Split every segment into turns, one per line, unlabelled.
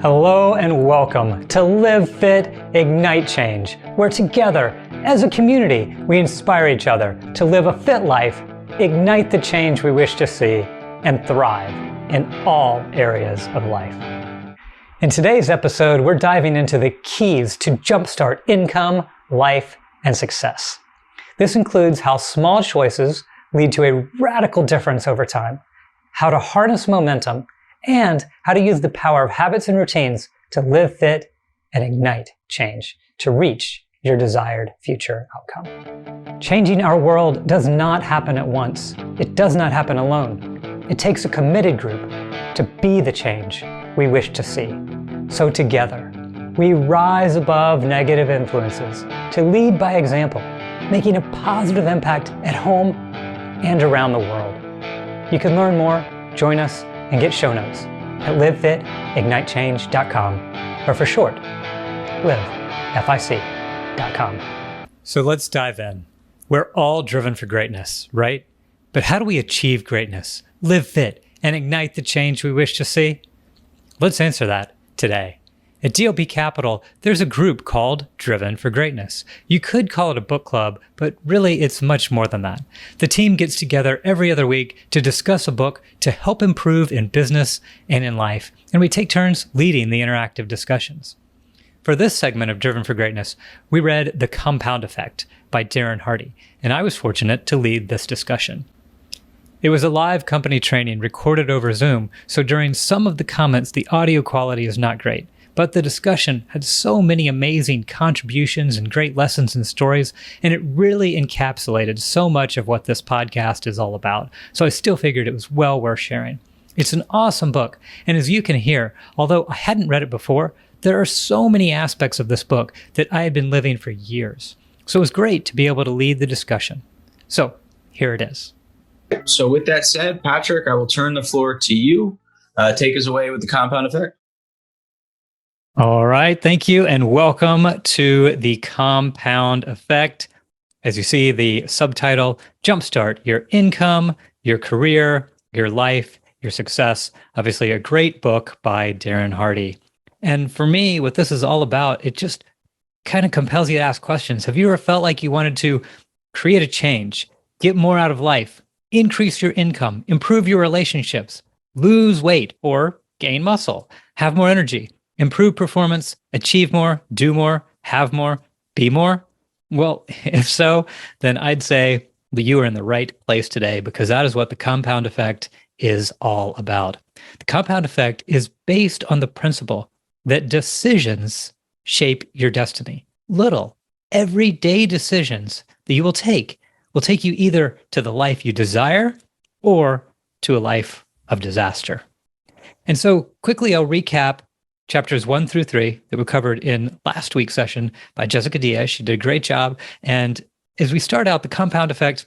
Hello and welcome to Live Fit, Ignite Change, where together, as a community, we inspire each other to live a fit life, ignite the change we wish to see, and thrive in all areas of life. In today's episode, we're diving into the keys to jumpstart income, life, and success. This includes how small choices lead to a radical difference over time, how to harness momentum, and how to use the power of habits and routines to live fit and ignite change to reach your desired future outcome. Changing our world does not happen at once. It does not happen alone. It takes a committed group to be the change we wish to see. So together, we rise above negative influences to lead by example, making a positive impact at home and around the world. You can learn more, join us, and get show notes at livefitignitechange.com, or for short, livefic.com. So let's dive in. We're all driven for greatness, right? But how do we achieve greatness, live fit, and ignite the change we wish to see? Let's answer that today. At DLP Capital, there's a group called Driven for Greatness. You could call it a book club, but really it's much more than that. The team gets together every other week to discuss a book to help improve in business and in life, and we take turns leading the interactive discussions. For this segment of Driven for Greatness, we read The Compound Effect by Darren Hardy, and I was fortunate to lead this discussion. It was a live company training recorded over Zoom, so during some of the comments, the audio quality is not great. But the discussion had so many amazing contributions and great lessons and stories, and it really encapsulated so much of what this podcast is all about. So I still figured it was well worth sharing. It's an awesome book, and as you can hear, although I hadn't read it before, there are so many aspects of this book that I had been living for years. So it was great to be able to lead the discussion. So here it is.
So with that said, Patrick, I will turn the floor to you. Take us away with the compound effect.
All right, thank you, and welcome to The Compound Effect. As you see, the subtitle, Jumpstart Your Income, Your Career, Your Life, Your Success. Obviously, a great book by Darren Hardy. And for me, what this is all about, it just kind of compels you to ask questions. Have you ever felt like you wanted to create a change, get more out of life, increase your income, improve your relationships, lose weight, or gain muscle, have more energy, improve performance, achieve more, do more, have more, be more? Well, if so, then I'd say that you are in the right place today, because that is what the compound effect is all about. The compound effect is based on the principle that decisions shape your destiny. Little, everyday decisions that you will take you either to the life you desire or to a life of disaster. And so quickly, I'll recap chapters 1 through 3 that were covered in last week's session by Jessica Diaz. She did a great job. And as we start out, the compound effect,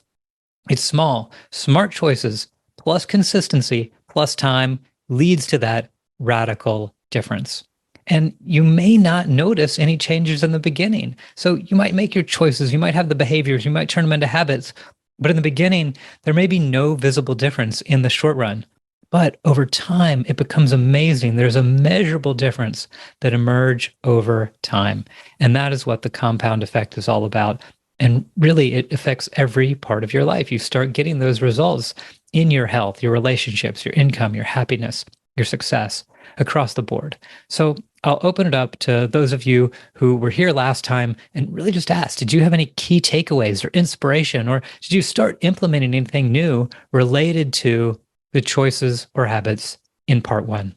it's small, smart choices plus consistency plus time leads to that radical difference. And you may not notice any changes in the beginning. So you might make your choices, you might have the behaviors, you might turn them into habits, but in the beginning, there may be no visible difference in the short run. But over time, it becomes amazing. There's a measurable difference that emerge over time. And that is what the compound effect is all about. And really, it affects every part of your life. You start getting those results in your health, your relationships, your income, your happiness, your success across the board. So I'll open it up to those of you who were here last time and really just ask, did you have any key takeaways or inspiration, or did you start implementing anything new related to the choices or habits in part 1?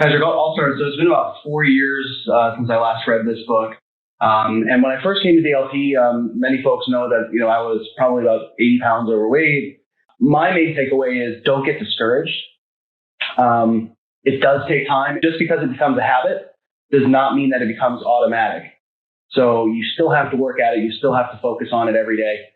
Patrick, I'll start. So it's been about 4 years since I last read this book. And when I first came to DLP, many folks know that, I was probably about 80 pounds overweight. My main takeaway is don't get discouraged. It does take time. Just because it becomes a habit does not mean that it becomes automatic. So you still have to work at it. You still have to focus on it every day.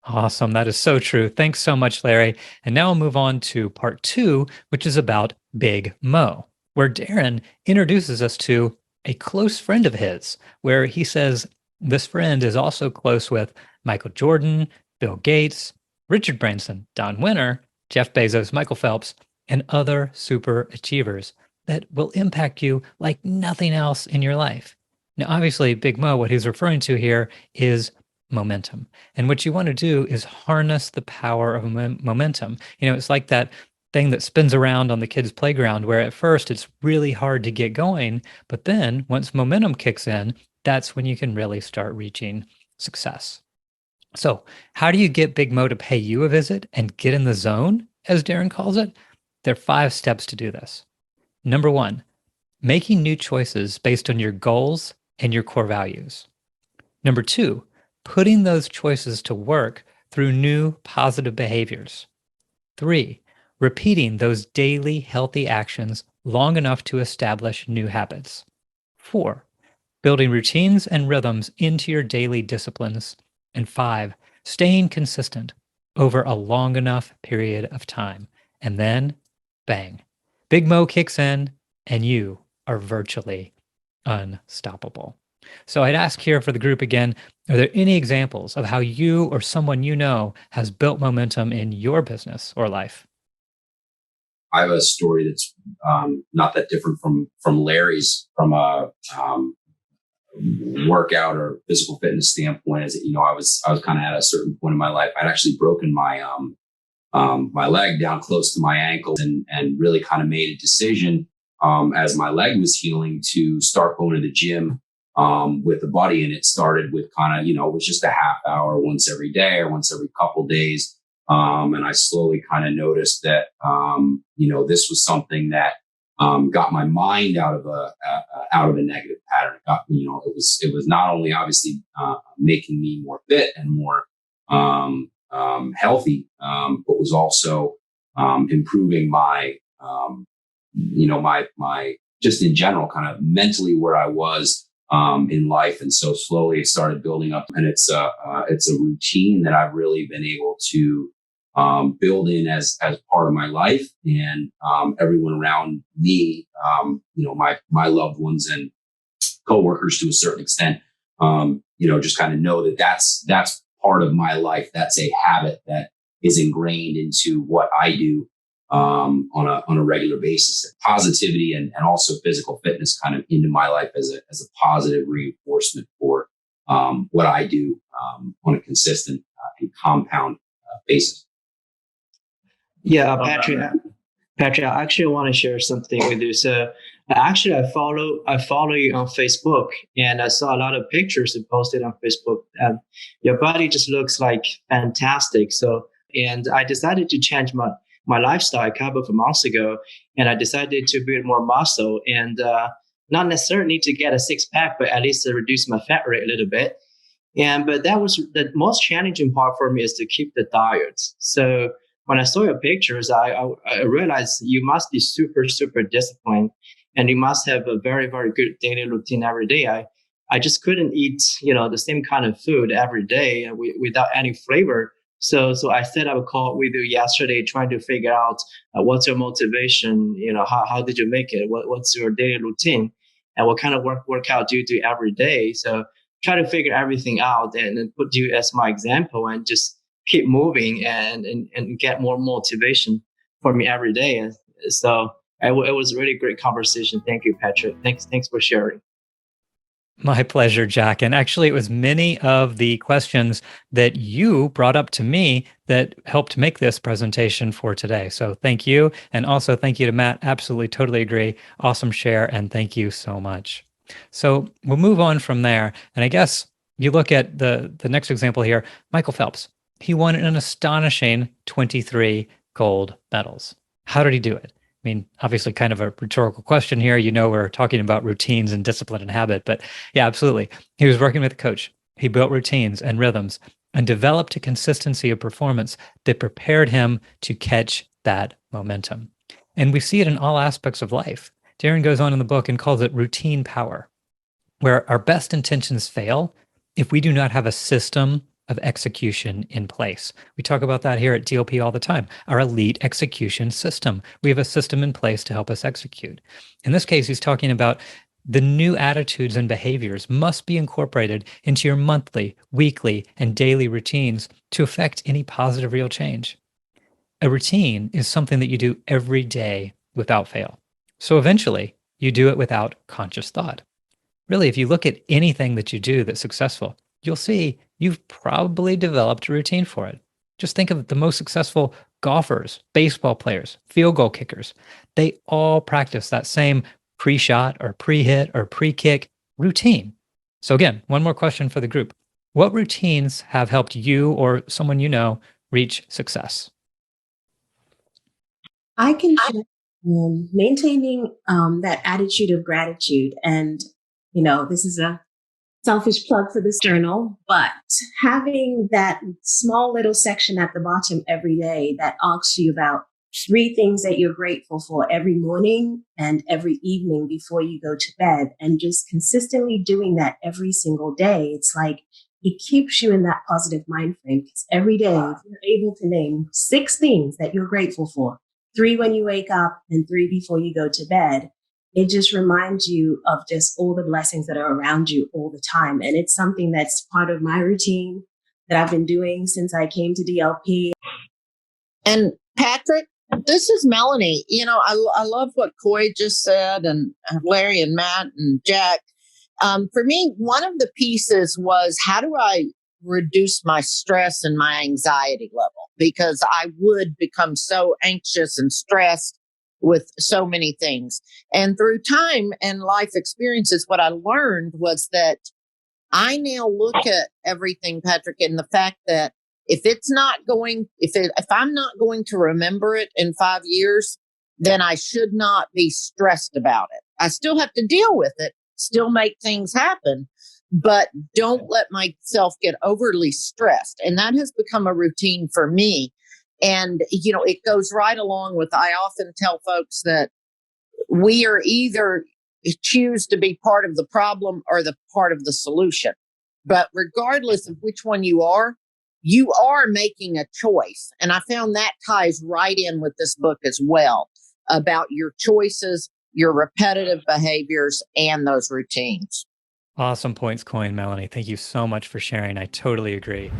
Awesome. That is so true. Thanks so much, Larry. And now we'll move on to part 2, which is about Big Mo, where Darren introduces us to a close friend of his, where he says this friend is also close with Michael Jordan, Bill Gates, Richard Branson, Don Winter, Jeff Bezos, Michael Phelps, and other super achievers. that will impact you like nothing else in your life. Now, obviously, Big Mo, what he's referring to here is momentum. And what you want to do is harness the power of momentum. It's like that thing that spins around on the kids' playground where at first it's really hard to get going, but then once momentum kicks in, that's when you can really start reaching success. So, how do you get Big Mo to pay you a visit and get in the zone, as Darren calls it? There are 5 steps to do this. Number 1, making new choices based on your goals and your core values. Number 2, putting those choices to work through new positive behaviors. 3, repeating those daily healthy actions long enough to establish new habits. 4, building routines and rhythms into your daily disciplines. And 5, staying consistent over a long enough period of time. And then, bang, Big Mo kicks in and you are virtually unstoppable. So I'd ask here for the group again, are there any examples of how you or someone you know has built momentum in your business or life?
I have a story that's not that different from Larry's from a workout or physical fitness standpoint. As I was kind of at a certain point in my life. I'd actually broken my leg down close to my ankle and really kind of made a decision as my leg was healing to start going to the gym with a buddy. And it started with kind of, it was just a half hour once every day or once every couple days. And I slowly kind of noticed that, this was something that got my mind out of a negative pattern. It was not only obviously making me more fit and more healthy, but was also improving my my just in general kind of mentally where I was in life. And so slowly it started building up, and it's a routine that I've really been able to build in as part of my life, and everyone around me, my loved ones and coworkers to a certain extent, just kind of know that that's part of my life. That's a habit that is ingrained into what I do on a regular basis. Positivity and also physical fitness kind of into my life as a positive reinforcement for what I do on a consistent and compound basis.
Yeah, Patrick, I actually want to share something with you. So actually, I follow you on Facebook, and I saw a lot of pictures you posted on Facebook, and your body just looks like fantastic. So, and I decided to change my lifestyle a couple of months ago, and I decided to build more muscle and not necessarily need to get a 6-pack, but at least to reduce my fat rate a little bit. But that was the most challenging part for me, is to keep the diet. So when I saw your pictures, I realized you must be super, super disciplined, and you must have a very, very good daily routine every day. I just couldn't eat, the same kind of food every day without any flavor. So I set up a call with you yesterday, trying to figure out what's your motivation, how did you make it? What's your daily routine? And what kind of workout do you do every day? So try to figure everything out and then put you as my example and just keep moving and get more motivation for me every day. And so it was a really great conversation. Thank you, Patrick. Thanks for sharing.
My pleasure, Jack. And actually, it was many of the questions that you brought up to me that helped make this presentation for today. So thank you. And also thank you to Matt. Absolutely, totally agree. Awesome share. And thank you so much. So we'll move on from there. And I guess you look at the next example here, Michael Phelps. He won an astonishing 23 gold medals. How did he do it? I mean, obviously kind of a rhetorical question here. We're talking about routines and discipline and habit, but yeah, absolutely. He was working with a coach. He built routines and rhythms and developed a consistency of performance that prepared him to catch that momentum. And we see it in all aspects of life. Darren goes on in the book and calls it routine power, where our best intentions fail if we do not have a system of execution in place. We talk about that here at DLP all the time, our elite execution system. We have a system in place to help us execute. In this case, he's talking about the new attitudes and behaviors must be incorporated into your monthly, weekly, and daily routines to affect any positive real change. A routine is something that you do every day without fail. So eventually, you do it without conscious thought. Really, if you look at anything that you do that's successful, you'll see you've probably developed a routine for it. Just think of the most successful golfers, baseball players, field goal kickers. They all practice that same pre shot or pre hit or pre kick routine. So, again, one more question for the group. What routines have helped you or someone you know reach success?
I can share maintaining that attitude of gratitude. And, this is a selfish plug for this journal, but having that small little section at the bottom every day that asks you about three things that you're grateful for every morning and every evening before you go to bed, and just consistently doing that every single day, it's like it keeps you in that positive mind frame, because every day if you're able to name six things that you're grateful for, three when you wake up and three before you go to bed, it just reminds you of just all the blessings that are around you all the time. And it's something that's part of my routine that I've been doing since I came to DLP.
And Patrick, this is Melanie. I love what Coy just said, and Larry and Matt and Jack. For me, one of the pieces was, how do I reduce my stress and my anxiety level? Because I would become so anxious and stressed with so many things. And through time and life experiences, what I learned was that I now look at everything, Patrick, in the fact that if I'm not going to remember it in 5 years, then I should not be stressed about it. I still have to deal with it, still make things happen, but don't let myself get overly stressed. And that has become a routine for me. And, it goes right along with, I often tell folks that we are either choose to be part of the problem or the part of the solution. But regardless of which one you are making a choice. And I found that ties right in with this book as well, about your choices, your repetitive behaviors, and those routines.
Awesome points, Coy and Melanie. Thank you so much for sharing. I totally agree.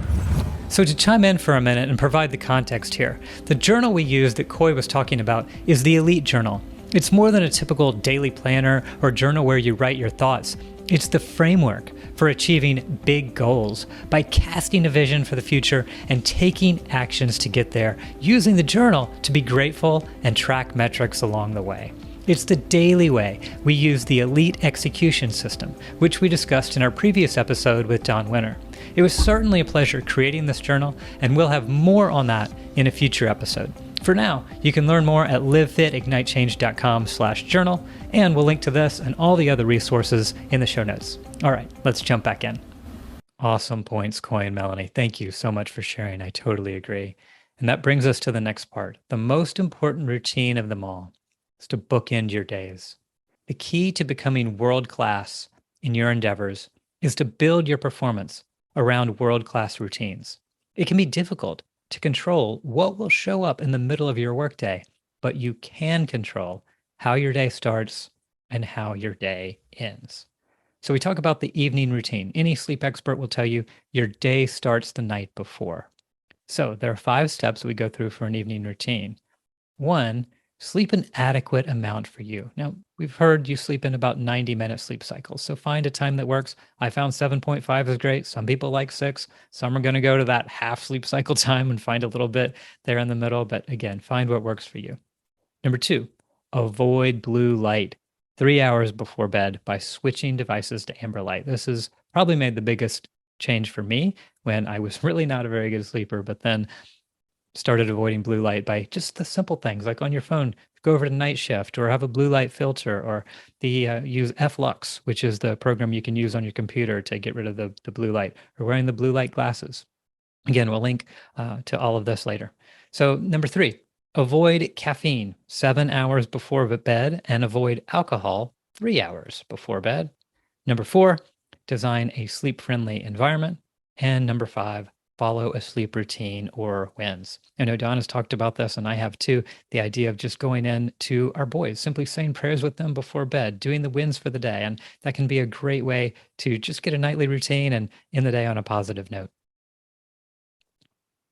So to chime in for a minute and provide the context here, the journal we use that Coy was talking about is the Elite Journal. It's more than a typical daily planner or journal where you write your thoughts. It's the framework for achieving big goals by casting a vision for the future and taking actions to get there, using the journal to be grateful and track metrics along the way. It's the daily way we use the Elite Execution System, which we discussed in our previous episode with Don Winter. It was certainly a pleasure creating this journal, and we'll have more on that in a future episode. For now, you can learn more at livefitignitechange.com/journal, and we'll link to this and all the other resources in the show notes. All right, let's jump back in. Awesome points, Coy and Melanie. Thank you so much for sharing. I totally agree. And that brings us to the next part, the most important routine of them all. Is to bookend your days. The key to becoming world-class in your endeavors is to build your performance around world-class routines. It can be difficult to control what will show up in the middle of your workday, but you can control how your day starts and how your day ends. So we talk about the evening routine. Any sleep expert will tell you your day starts the night before. So there are 5 steps we go through for an evening routine. 1, sleep an adequate amount for you. Now, we've heard you sleep in about 90-minute sleep cycles, so find a time that works. I found 7.5 is great. Some people like 6. Some are going to go to that half sleep cycle time and find a little bit there in the middle. But again, find what works for you. Number 2, avoid blue light 3 hours before bed by switching devices to amber light. This has probably made the biggest change for me when I was really not a very good sleeper, but then started avoiding blue light by just the simple things like on your phone, go over to night shift or have a blue light filter, or use F-Lux, which is the program you can use on your computer to get rid of the blue light, or wearing the blue light glasses. Again, we'll link to all of this later. So number 3, avoid caffeine 7 hours before bed and avoid alcohol 3 hours before bed. Number 4, design a sleep-friendly environment. And number 5, follow a sleep routine or wins. I know Don has talked about this, and I have too, the idea of just going in to our boys, simply saying prayers with them before bed, doing the wins for the day. And that can be a great way to just get a nightly routine and end the day on a positive note.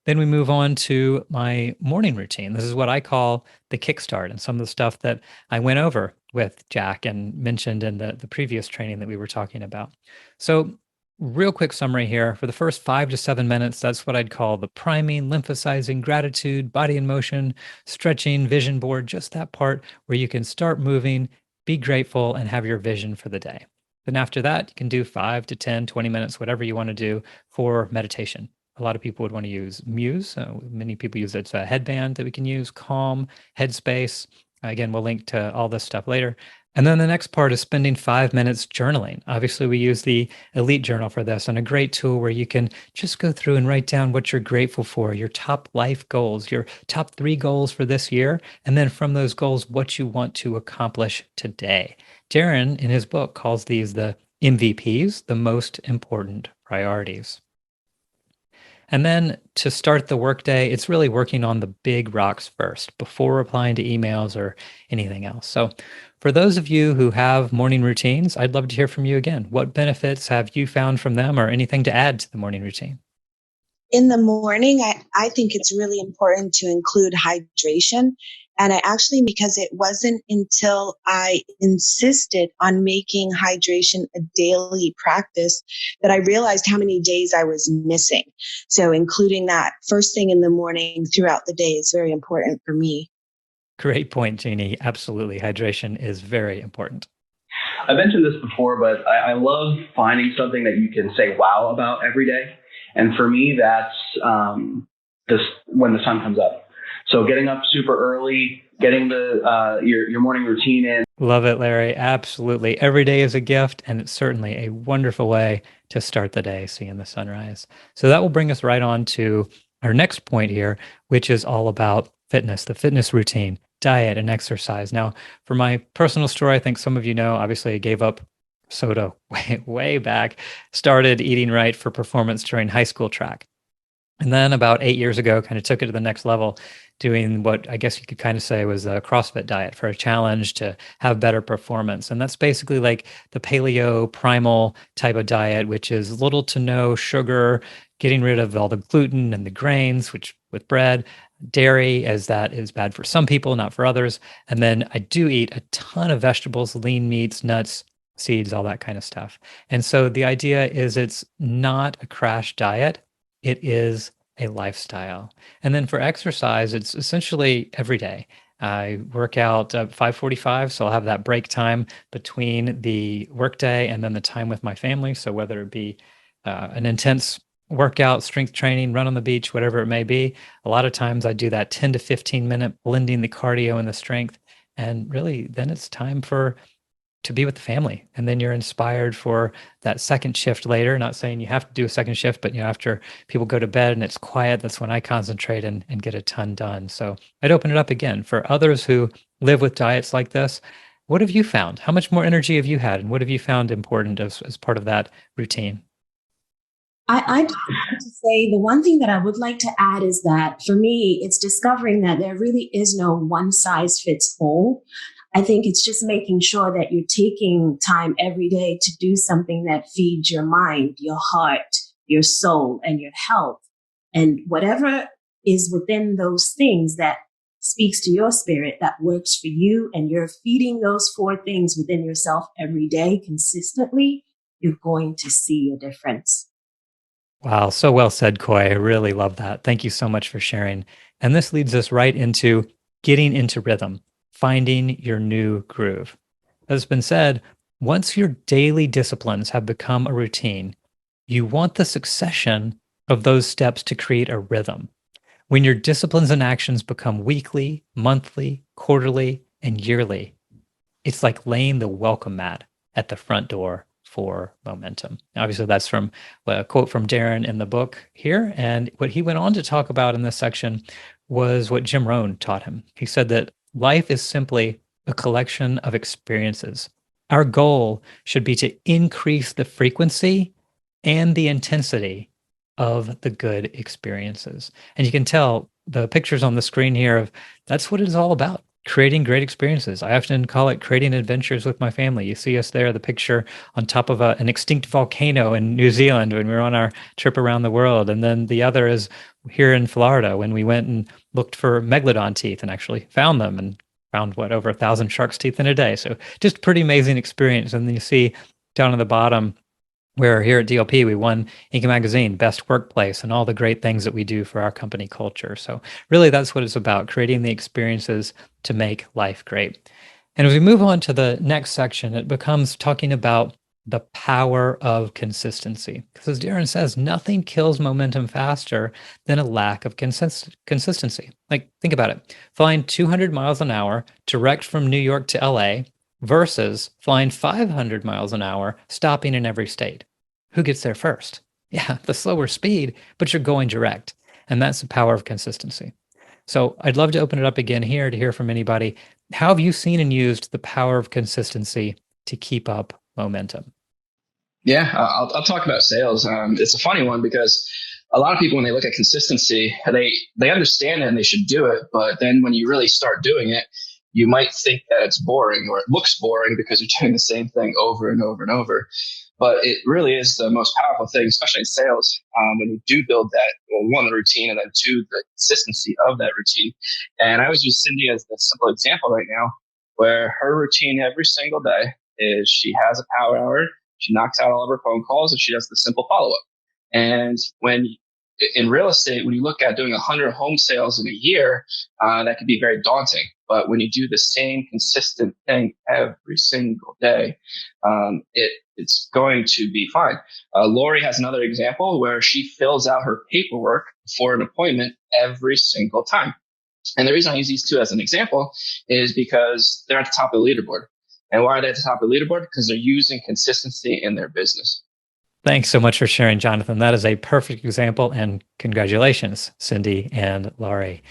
Then we move on to my morning routine. This is what I call the Kickstart, and some of the stuff that I went over with Jack and mentioned in the previous training that we were talking about. So, real quick summary here. For the first 5 to 7 minutes, that's what I'd call the priming, lymphocyzing, gratitude, body in motion, stretching, vision board, just that part where you can start moving, be grateful, and have your vision for the day. Then after that, you can do 5 to 10, 20 minutes, whatever you want to do for meditation. A lot of people would want to use Muse. Many people use it. It's a headband that we can use, Calm, Headspace. Again, we'll link to all this stuff later. And then the next part is spending 5 minutes journaling. Obviously, we use the Elite Journal for this, and a great tool where you can just go through and write down what you're grateful for, your top life goals, your top 3 goals for this year, and then from those goals, what you want to accomplish today. Darren, in his book, calls these the MVPs, the most important priorities. And then to start the workday, it's really working on the big rocks first before replying to emails or anything else. So, for those of you who have morning routines, I'd love to hear from you again. What benefits have you found from them, or anything to add to the morning routine?
In the morning, I think it's really important to include hydration. And I actually, because it wasn't until I insisted on making hydration a daily practice that I realized how many days I was missing. So including that first thing in the morning throughout the day is very important for me.
Great point, Jeannie. Absolutely. Hydration is very important.
I mentioned this before, but I love finding something that you can say wow about every day. And for me, that's this when the sun comes up. So getting up super early, getting your morning routine in.
Love it, Larry. Absolutely. Every day is a gift, and it's certainly a wonderful way to start the day, seeing the sunrise. So that will bring us right on to our next point here, which is all about fitness, the fitness routine, diet, and exercise. Now, for my personal story, I think some of you know, obviously I gave up soda way back, started eating right for performance during high school track. And then about 8 years ago, kind of took it to the next level, doing what I guess you could kind of say was a CrossFit diet for a challenge to have better performance. And that's basically like the paleo primal type of diet, which is little to no sugar, getting rid of all the gluten and the grains, which with bread, dairy, as that is bad for some people, not for others. And then I do eat a ton of vegetables, lean meats, nuts, seeds, all that kind of stuff. And so the idea is it's not a crash diet. It is a lifestyle. And then for exercise, it's essentially every day. I work out at 5:45, so I'll have that break time between the workday and then the time with my family. So whether it be an intense workout, strength training, run on the beach, whatever it may be, a lot of times I do that 10 to 15 minute blending the cardio and the strength. And really, then it's time to be with the family. And then you're inspired for that second shift later. Not saying you have to do a second shift, but after people go to bed and it's quiet, that's when I concentrate and get a ton done. So I'd open it up again for others who live with diets like this. What have you found? How much more energy have you had? And what have you found important as part of that routine?
I'd like to say the one thing that I would like to add is that for me, it's discovering that there really is no one size fits all. I think it's just making sure that you're taking time every day to do something that feeds your mind, your heart, your soul, and your health. And whatever is within those things that speaks to your spirit, that works for you, and you're feeding those 4 things within yourself every day consistently, you're going to see a difference.
Wow, so well said, Koi. I really love that. Thank you so much for sharing. And this leads us right into getting into rhythm, finding your new groove. As has been said, once your daily disciplines have become a routine, you want the succession of those steps to create a rhythm. When your disciplines and actions become weekly, monthly, quarterly, and yearly, it's like laying the welcome mat at the front door for momentum. Obviously, that's from a quote from Darren in the book here. And what he went on to talk about in this section was what Jim Rohn taught him. He said that life is simply a collection of experiences. Our goal should be to increase the frequency and the intensity of the good experiences. And you can tell the pictures on the screen here of that's what it is all about. creating great experiences. I often call it creating adventures with my family. You see us there, the picture on top of an extinct volcano in New Zealand when we were on our trip around the world. And then the other is here in Florida when we went and looked for megalodon teeth and actually found them and found over 1,000 shark's teeth in a day. So just pretty amazing experience. And then you see down at the bottom, where here at DLP, we won Inc. Magazine, Best Workplace, and all the great things that we do for our company culture. So really that's what it's about, creating the experiences to make life great. And as we move on to the next section, it becomes talking about the power of consistency. Because as Darren says, nothing kills momentum faster than a lack of consistency. Like, think about it. Flying 200 miles an hour direct from New York to LA versus flying 500 miles an hour, stopping in every state. Who gets there first? Yeah, the slower speed, but you're going direct. And that's the power of consistency. So I'd love to open it up again here to hear from anybody. How have you seen and used the power of consistency to keep up momentum?
Yeah, I'll talk about sales. It's a funny one because a lot of people, when they look at consistency, they understand it and they should do it. But then when you really start doing it, you might think that it's boring or it looks boring because you're doing the same thing over and over and over. But it really is the most powerful thing, especially in sales, when you do build that, well, one, the routine, and then two, the consistency of that routine. And I always use Cindy as the simple example right now, where her routine every single day is she has a power hour, she knocks out all of her phone calls, and she does the simple follow-up. And in real estate, when you look at doing 100 home sales in a year, that could be very daunting. But when you do the same consistent thing every single day, it's going to be fine. Lori has another example where she fills out her paperwork for an appointment every single time. And the reason I use these two as an example is because they're at the top of the leaderboard. And why are they at the top of the leaderboard? Because they're using consistency in their business.
Thanks so much for sharing, Jonathan. That is a perfect example, and congratulations, Cindy and Laurie.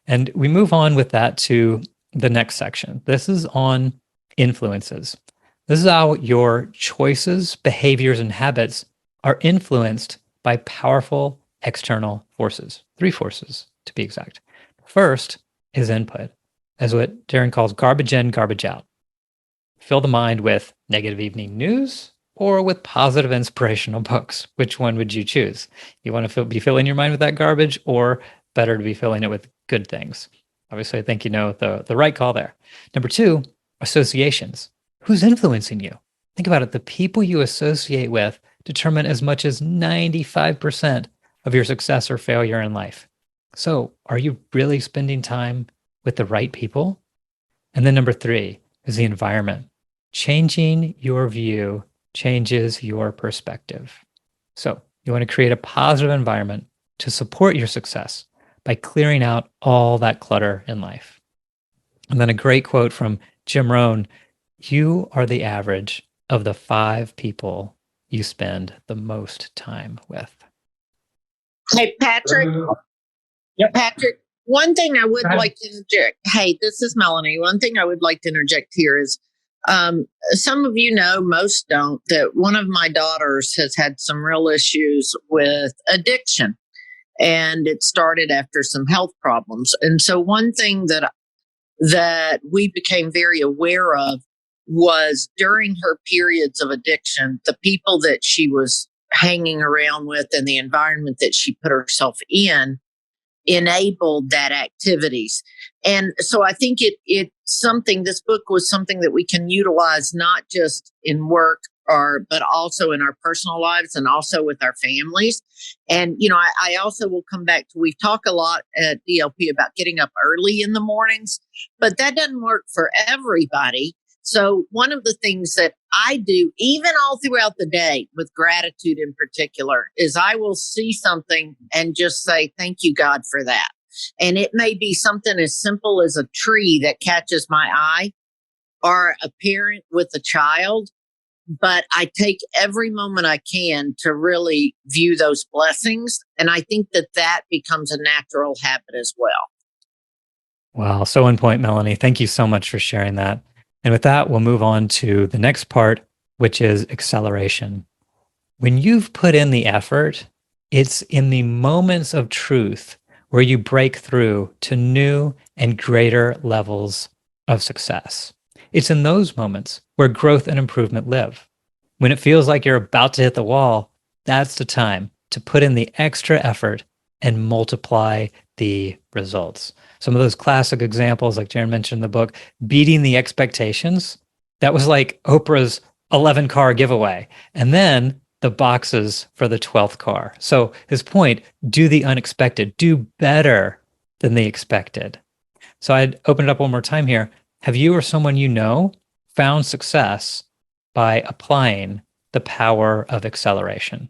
And we move on with that to the next section. This is on influences. This is how your choices, behaviors, and habits are influenced by powerful external forces. 3 forces, to be exact. First is input, as what Darren calls garbage in, garbage out. Fill the mind with negative evening news or with positive inspirational books. Which one would you choose? You want to be filling your mind with that garbage, or better to be filling it with good things? Obviously, I think you know the right call there. Number 2, associations. Who's influencing you? Think about it. The people you associate with determine as much as 95% of your success or failure in life. So are you really spending time with the right people? And then number 3 is the environment. Changing your view changes your perspective. So you want to create a positive environment to support your success by clearing out all that clutter in life. And then a great quote from Jim Rohn: you are the average of the 5 people you spend the most time with.
Hey, Patrick.
Yep.
Patrick, one thing I would like to interject. Hey, this is Melanie. One thing I would like to interject here is some of you know, most don't, that one of my daughters has had some real issues with addiction. And it started after some health problems. And so one thing that we became very aware of was during her periods of addiction, the people that she was hanging around with and the environment that she put herself in enabled that activities. And so I think it's something, this book was something that we can utilize not just in work but also in our personal lives and also with our families. And, you know, I also will come back to, we talk a lot at DLP about getting up early in the mornings, but that doesn't work for everybody. So one of the things that I do, even all throughout the day with gratitude in particular, is I will see something and just say, thank you, God, for that. And it may be something as simple as a tree that catches my eye or a parent with a child. But I take every moment I can to really view those blessings. And I think that becomes a natural habit as well.
Wow, so on point, Melanie. Thank you so much for sharing that. And with that, we'll move on to the next part, which is acceleration. When you've put in the effort, it's in the moments of truth where you break through to new and greater levels of success. It's in those moments where growth and improvement live. When it feels like you're about to hit the wall, that's the time to put in the extra effort and multiply the results. Some of those classic examples, like Darren mentioned in the book, beating the expectations, that was like Oprah's 11 car giveaway. And then the boxes for the 12th car. So his point, do the unexpected, do better than the expected. So I'd open it up one more time here. Have you or someone you know found success by applying the power of acceleration?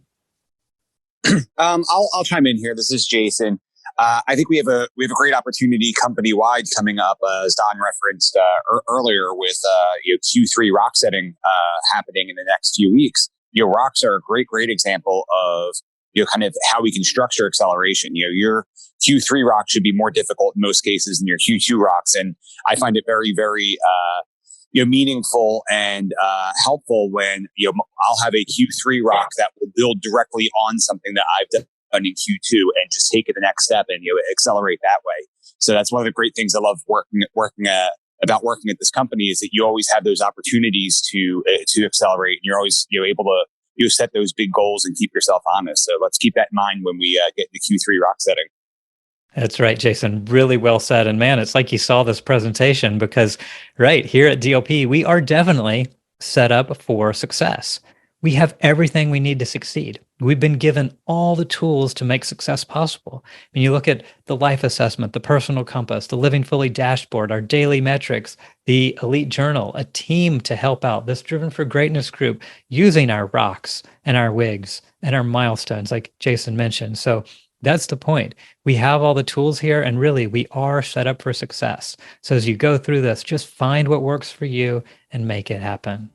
I'll chime in here. This is Jason. I think we have a great opportunity company wide coming up, as Don referenced earlier, with Q3 rock setting happening in the next few weeks. Rocks are a great example of kind of how we can structure acceleration. Your Q3 rock should be more difficult in most cases than your Q2 rocks, and I find it very meaningful and helpful when I'll have a Q3 rock that will build directly on something that I've done in Q2 and just take it the next step and accelerate that way. So that's one of the great things I love working at this company, is that you always have those opportunities to accelerate, and you're always able to set those big goals and keep yourself honest. So let's keep that in mind when we get the Q3 rock setting.
That's right, Jason. Really well said. And man, it's like you saw this presentation, because right here at DLP, we are definitely set up for success. We have everything we need to succeed. We've been given all the tools to make success possible. When you look at the life assessment, the personal compass, the Living Fully dashboard, our daily metrics, the elite journal, a team to help out, this Driven for Greatness group, using our rocks and our wigs and our milestones, like Jason mentioned. So that's the point. We have all the tools here, and really we are set up for success. So as you go through this, just find what works for you and make it happen.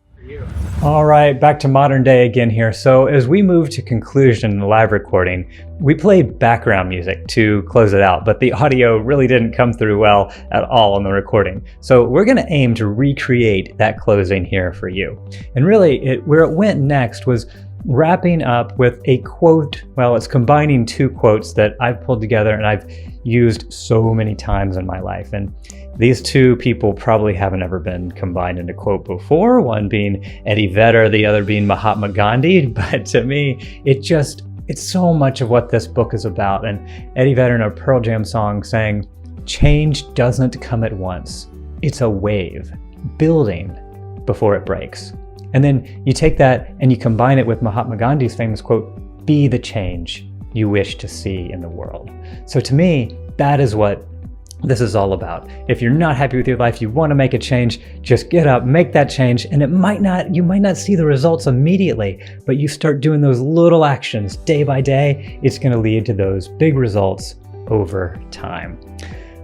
All right, back to modern day again here. So as we move to conclusion in the live recording, we played background music to close it out, but the audio really didn't come through well at all on the recording. So we're going to aim to recreate that closing here for you. And really where it went next was wrapping up with a quote. Well, it's combining two quotes that I've pulled together and I've used so many times in my life. And these two people probably haven't ever been combined in a quote before, one being Eddie Vedder, the other being Mahatma Gandhi. But to me, it's so much of what this book is about. And Eddie Vedder in a Pearl Jam song saying, "Change doesn't come at once. It's a wave building before it breaks." And then you take that and you combine it with Mahatma Gandhi's famous quote, "Be the change you wish to see in the world." So to me, that is what this is all about. If you're not happy with your life, you want to make a change, just get up, make that change. And you might not see the results immediately, but you start doing those little actions day by day, it's going to lead to those big results over time.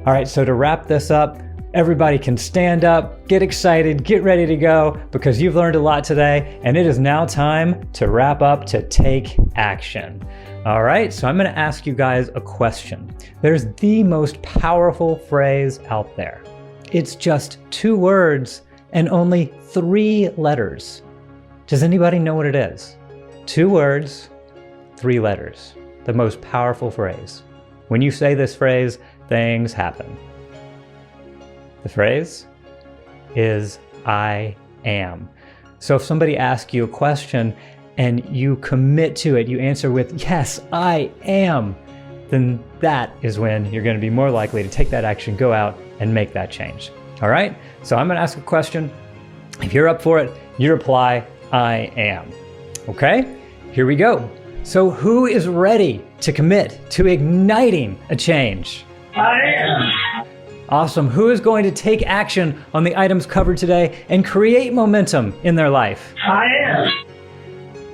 All right, so to wrap this up, everybody can stand up, get excited, get ready to go, because you've learned a lot today, and it is now time to wrap up, to take action. All right, so I'm going to ask you guys a question. There's the most powerful phrase out there. It's just 2 words and only 3 letters. Does anybody know what it is? 2 words, 3 letters. The most powerful phrase. When you say this phrase, things happen. The phrase is I am. So if somebody asks you a question and you commit to it, you answer with, "Yes, I am," then that is when you're going to be more likely to take that action, go out and make that change. All right? So I'm going to ask a question. If you're up for it, you reply, "I am." Okay? Here we go. So who is ready to commit to igniting a change?
I am.
Awesome. Who is going to take action on the items covered today and create momentum in their life?
I am.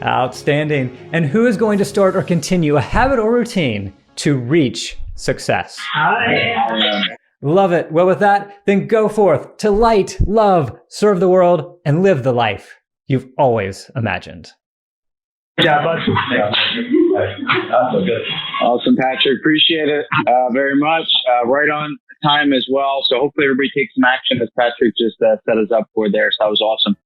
Outstanding. And who is going to start or continue a habit or routine to reach success?
I am.
Love it. Well, with that, then go forth to light, love, serve the world, and live the life you've always imagined.
Yeah, bud. That's so good. Awesome, Patrick. Appreciate it very much. Right on time as well. So hopefully everybody takes some action as Patrick just set us up for there. So that was awesome.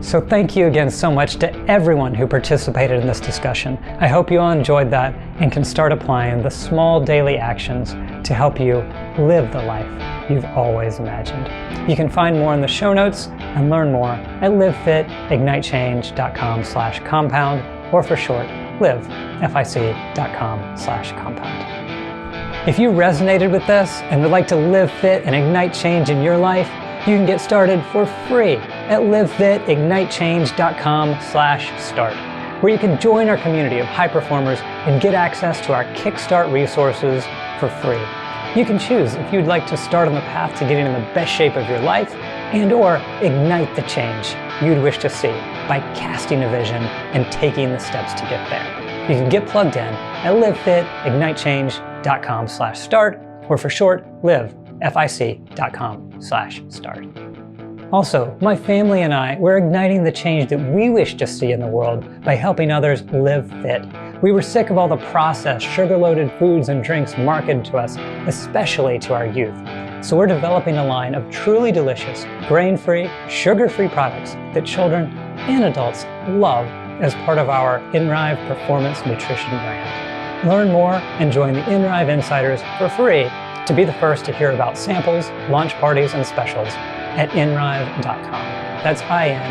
So thank you again so much to everyone who participated in this discussion. I hope you all enjoyed that and can start applying the small daily actions to help you live the life you've always imagined. You can find more in the show notes and learn more at livefitignitechange.com/compound, or for short, livefic.com/compound. If you resonated with this and would like to live fit and ignite change in your life, you can get started for free at livefitignitechange.com/start, where you can join our community of high performers and get access to our Kickstart resources for free. You can choose if you'd like to start on the path to getting in the best shape of your life and or ignite the change you'd wish to see by casting a vision and taking the steps to get there. You can get plugged in at livefitignitechange.com/start, or for short, livefic.com/start. Also, my family and I, we're igniting the change that we wish to see in the world by helping others live fit. We were sick of all the processed, sugar-loaded foods and drinks marketed to us, especially to our youth. So we're developing a line of truly delicious, grain-free, sugar-free products that children and adults love as part of our InRive Performance Nutrition brand. Learn more and join the InRive Insiders for free to be the first to hear about samples, launch parties, and specials at inrive.com. That's INRIVE.com.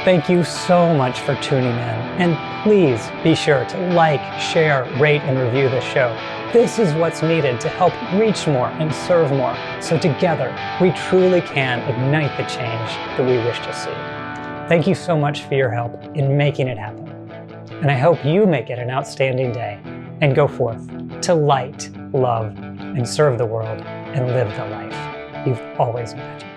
Thank you so much for tuning in, and please be sure to like, share, rate, and review this show. This is what's needed to help reach more and serve more, so together we truly can ignite the change that we wish to see. Thank you so much for your help in making it happen. And I hope you make it an outstanding day and go forth to light, love, and serve the world and live the life you've always imagined.